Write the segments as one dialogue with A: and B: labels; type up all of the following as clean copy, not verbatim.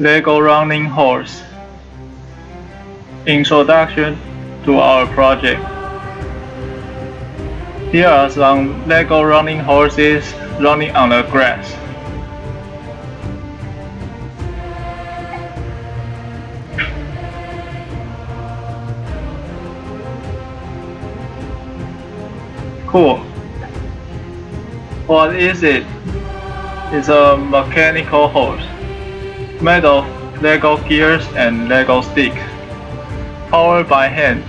A: Lego running horse. Introduction to our project. Here are some Lego running horses running on the grass. Cool. What is it? It's a mechanical horse, made of Lego gears and Lego sticks, powered by hand,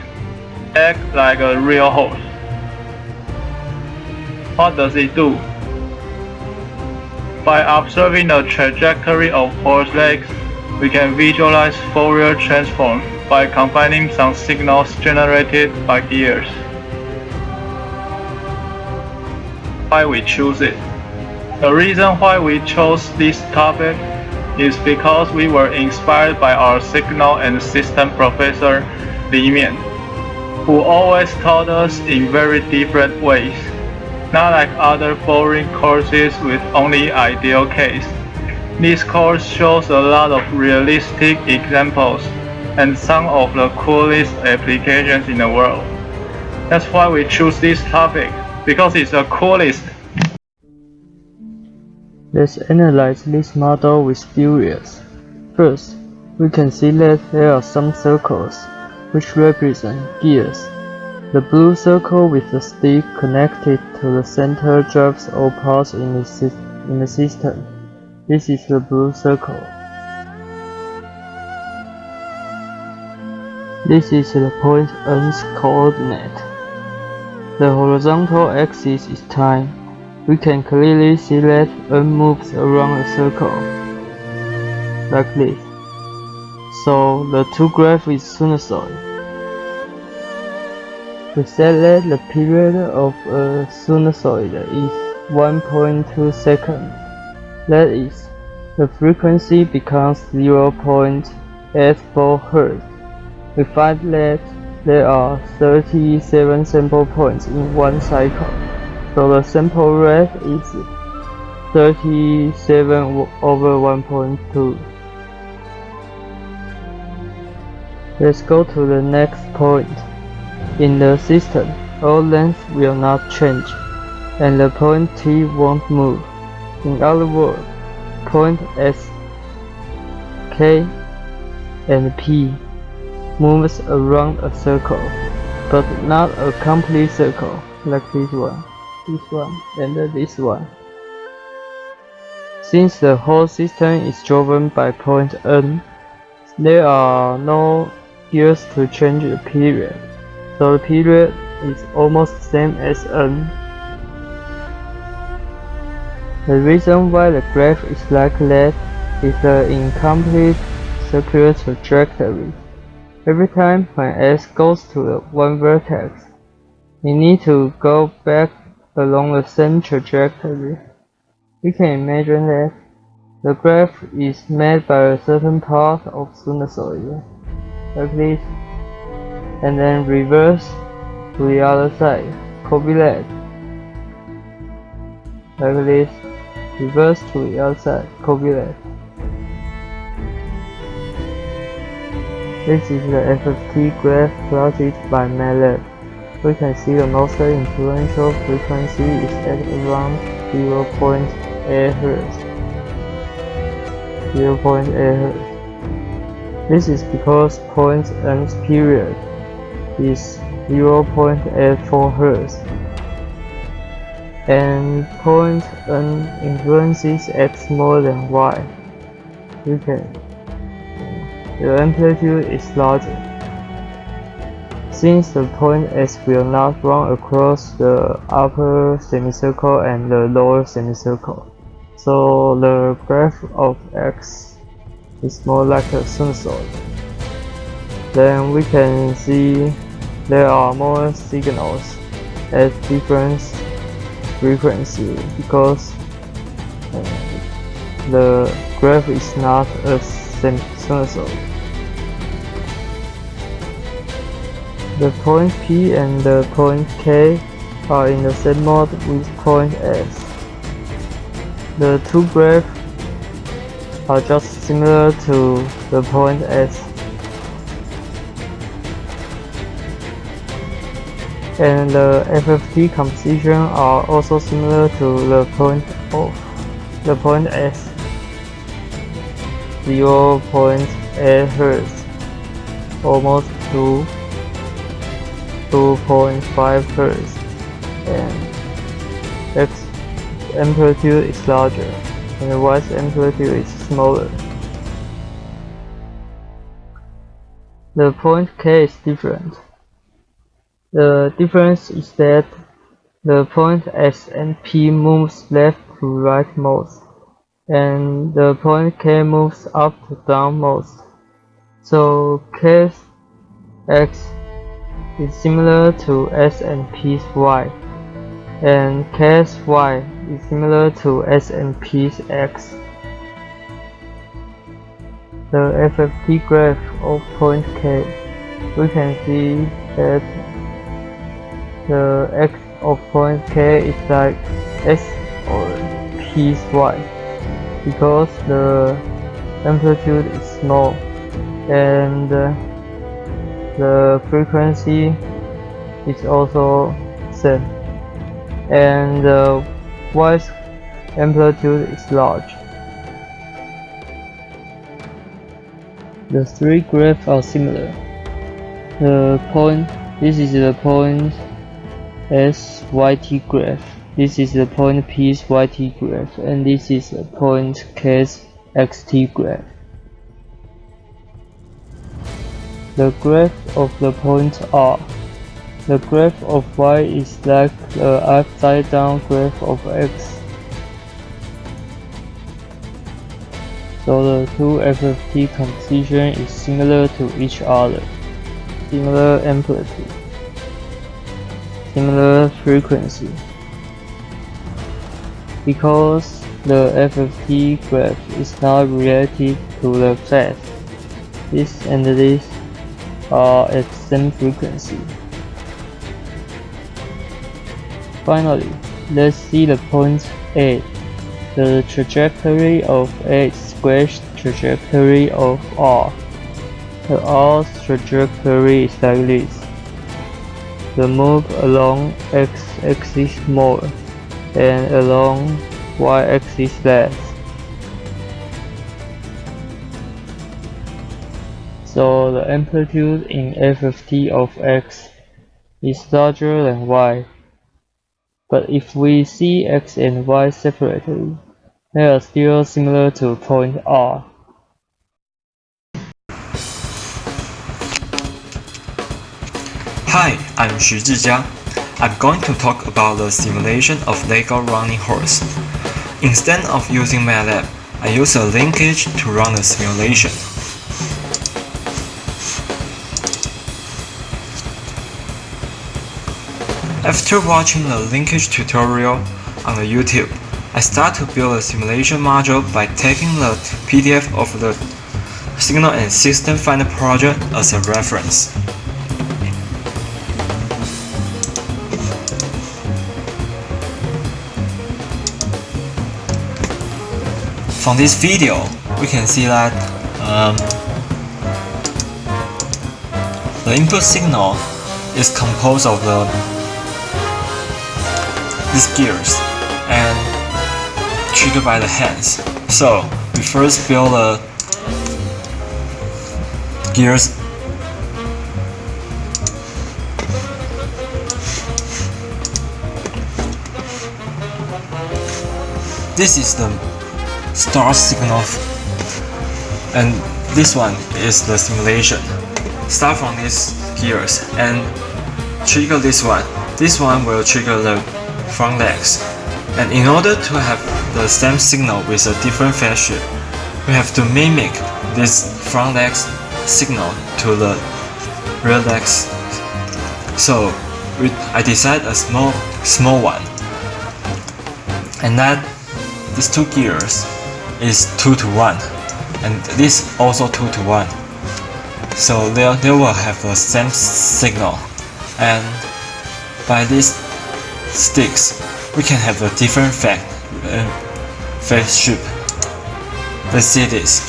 A: act like a real horse. What does it do? By observing the trajectory of horse legs, we can visualize Fourier transform by combining some signals generated by gears. Why we choose it? The reason why we chose this topic is because we were inspired by our signal and system professor Li Mian, who always taught us in very different ways, not like other boring courses with only ideal case. This course shows a lot of realistic examples and some of the coolest applications in the world. That's why we choose this topic, because it's the coolest.
B: Let's analyze this model with theories. First, we can see that there are some circles, which represent gears. The blue circle with the stick connected to the center drives all parts in the system. This is the blue circle. This is the point N's coordinate. The horizontal axis is time. We can clearly see that N moves around a circle, like this. So the two graph is sinusoid. We said that the period of a sinusoid is 1.2 seconds. That is, the frequency becomes 0.84 Hz. We find that there are 37 sample points in one cycle. So the sample rate is 37 over 1.2. Let's go to the next point. In the system, all lengths will not change, and the point T won't move. In other words, point S, K, and P moves around a circle, but not a complete circle like this one, and this one. Since the whole system is driven by point N, there are no gears to change the period, so the period is almost the same as N. The reason why the graph is like that is the incomplete circular trajectory. Every time when S goes to the one vertex, we need to go back along the same trajectory. We can imagine that the graph is made by a certain part of sinusoid, like this, and then reverse to the other side, copy that, like this, reverse to the other side, copy that. This is the FFT graph plotted by MATLAB. We can see the most influential frequency is at around 0.8 Hz. 0.8 Hz. This is because point N's period is 0.84 Hz, and point N influences X more than Y. The amplitude is larger. Since the point S will not run across the upper semicircle and the lower semicircle, so the graph of X is more like a sinusoid. Then we can see there are more signals at different frequency because the graph is not a sinusoid. The point P and the point K are in the same mode with point S. The two graphs are just similar to the point S. And the FFT composition are also similar to the point S, 0.8 Hz, almost to 2.5 Hz, and X amplitude is larger, and the Y amplitude is smaller. The point K is different. The difference is that the point S and P moves left to right most, and the point K moves up to down most. So K's X is similar to S and P's Y, and K's Y is similar to S and P's X. The FFT graph of point K, we can see that the X of point K is like S or P's Y, because the amplitude is small and the frequency is also same, and the Y's amplitude is large. The three graphs are similar. This is the point S YT graph, this is the point P's YT graph, and this is the point K's XT graph. The graph of the point R. The graph of Y is like the upside down graph of X. So the two FFT composition is similar to each other, similar amplitude, similar frequency. Because the FFT graph is not related to the phase, this and this are at same frequency. Finally, let's see the point A. The trajectory of A is squash trajectory of R. The R's trajectory is like this. The move along x-axis more and along y-axis less. So the amplitude in FFT of x is larger than y. But if we see x and y separately, they are still similar to point R.
C: Hi, I'm Xu Zhijia. I'm going to talk about the simulation of Lego running horse. Instead of using MATLAB, I use a linkage to run the simulation. After watching the linkage tutorial on the YouTube, I start to build a simulation module by taking the PDF of the Signal and System Finder project as a reference. From this video, we can see that the input signal is composed of these gears and triggered by the hands. So we first build the gears. This is the start signal, and this one is the simulation. Start from these gears and trigger this one. This one will trigger the front legs. And in order to have the same signal with a different phase shift, we have to mimic this front legs signal to the rear legs. So I designed a small one, and that these two gears is 2 to 1, and this also 2 to 1. So they will have the same signal, and by these sticks we can have a different phase shift. Let's see this.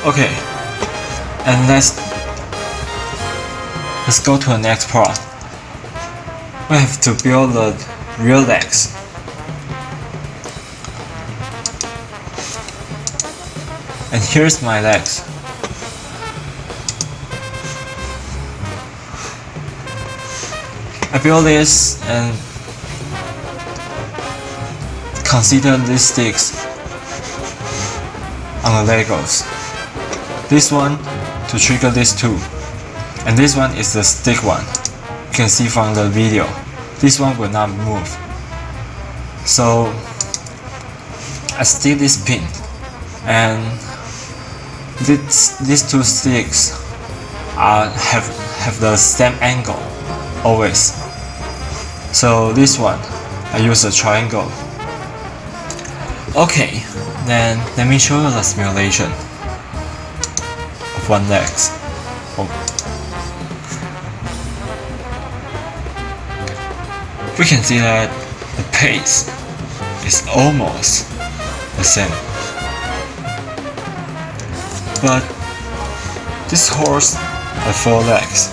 C: Okay, and let's go to the next part. We have to build the rear legs. And here's my legs. I built this and consider these sticks on the Legos. This one to trigger these two, and this one is the stick one. You can see from the video. This one will not move. So I stick this pin, and these two sticks have the same angle always. So this one I use a triangle. Okay, then let me show you the simulation of one leg. We can see that the pace is almost the same. But this horse has 4 legs.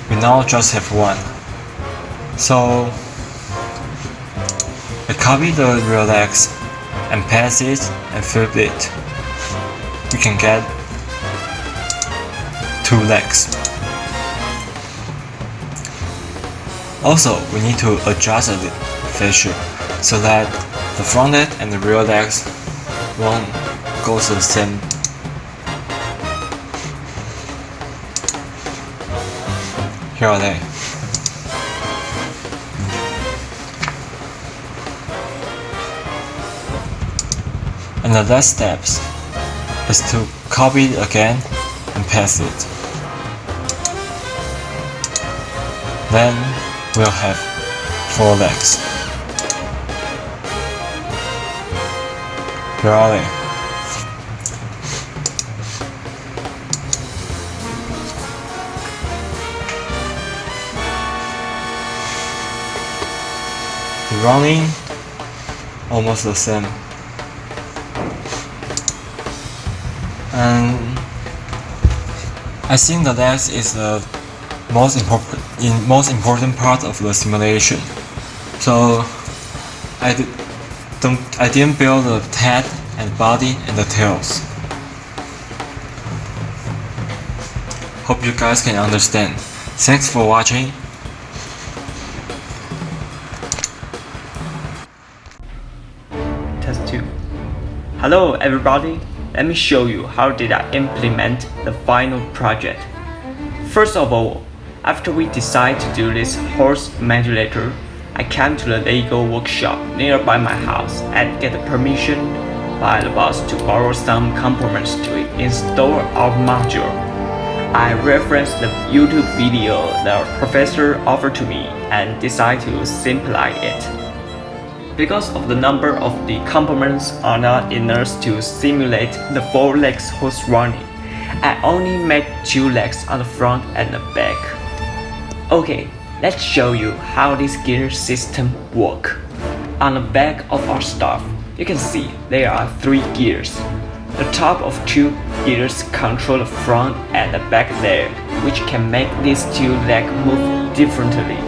C: We now just have 1. So I copy the rear legs and pass it and flip it. We can get 2 legs. Also, we need to adjust the phase shift so that the front leg and the rear legs won't go to the same. Here are they. And the last steps is to copy it again and pass it. Then we'll have 4 legs. Here are they. The running almost the same. And I think the legs is the most important part of the simulation. So I didn't build the head and body and the tails. Hope you guys can understand. Thanks for watching.
D: Test 2. Hello everybody. Let me show you how did I implement the final project. First of all, after we decide to do this horse modulator, I came to the Lego workshop nearby my house and get permission by the boss to borrow some components to install our module. I referenced the YouTube video the professor offered to me and decided to simplify it. Because of the number of the components are not enough to simulate the 4 legs horse running, I only made 2 legs on the front and the back. Okay, let's show you how this gear system works. On the back of our stuff, you can see there are 3 gears. The top of 2 gears control the front and the back leg, which can make these 2 legs move differently.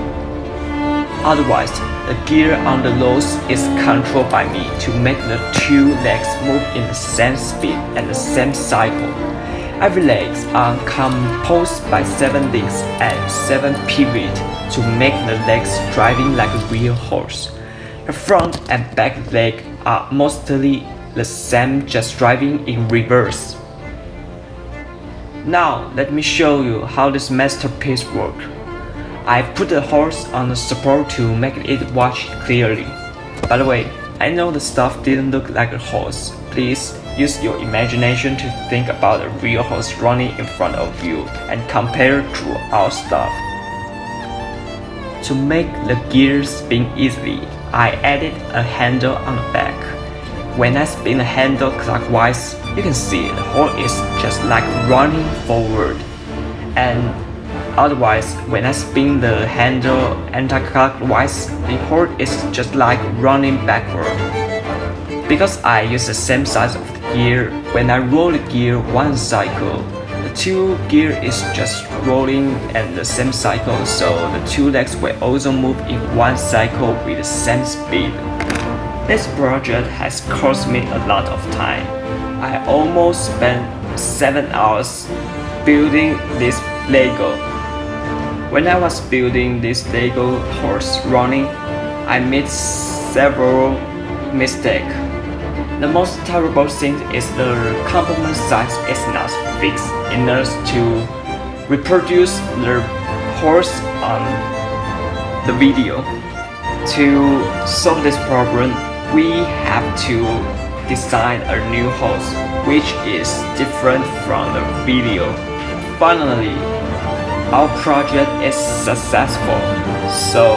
D: Otherwise, the gear on the nose is controlled by me to make the 2 legs move in the same speed and the same cycle. Every legs are composed by 7 links and 7 pivots to make the legs driving like a real horse. The front and back leg are mostly the same, just driving in reverse. Now let me show you how this masterpiece works. I put the horse on the support to make it watch clearly. By the way, I know the stuff didn't look like a horse. Please use your imagination to think about a real horse running in front of you and compare to our stuff. To make the gears spin easily, I added a handle on the back. When I spin the handle clockwise, you can see the horse is just like running forward. And Otherwise, when I spin the handle anti-clockwise, the horse is just like running backward. Because I use the same size of the gear, when I roll the gear one cycle, the two gear is just rolling at the same cycle, so the two legs will also move in one cycle with the same speed. This project has cost me a lot of time. I almost spent 7 hours building this Lego. When I was building this Lego horse running, I made several mistakes. The most terrible thing is the component size is not fixed enough to reproduce the horse on the video. To solve this problem, we have to design a new horse which is different from the video. Finally, our project is successful, so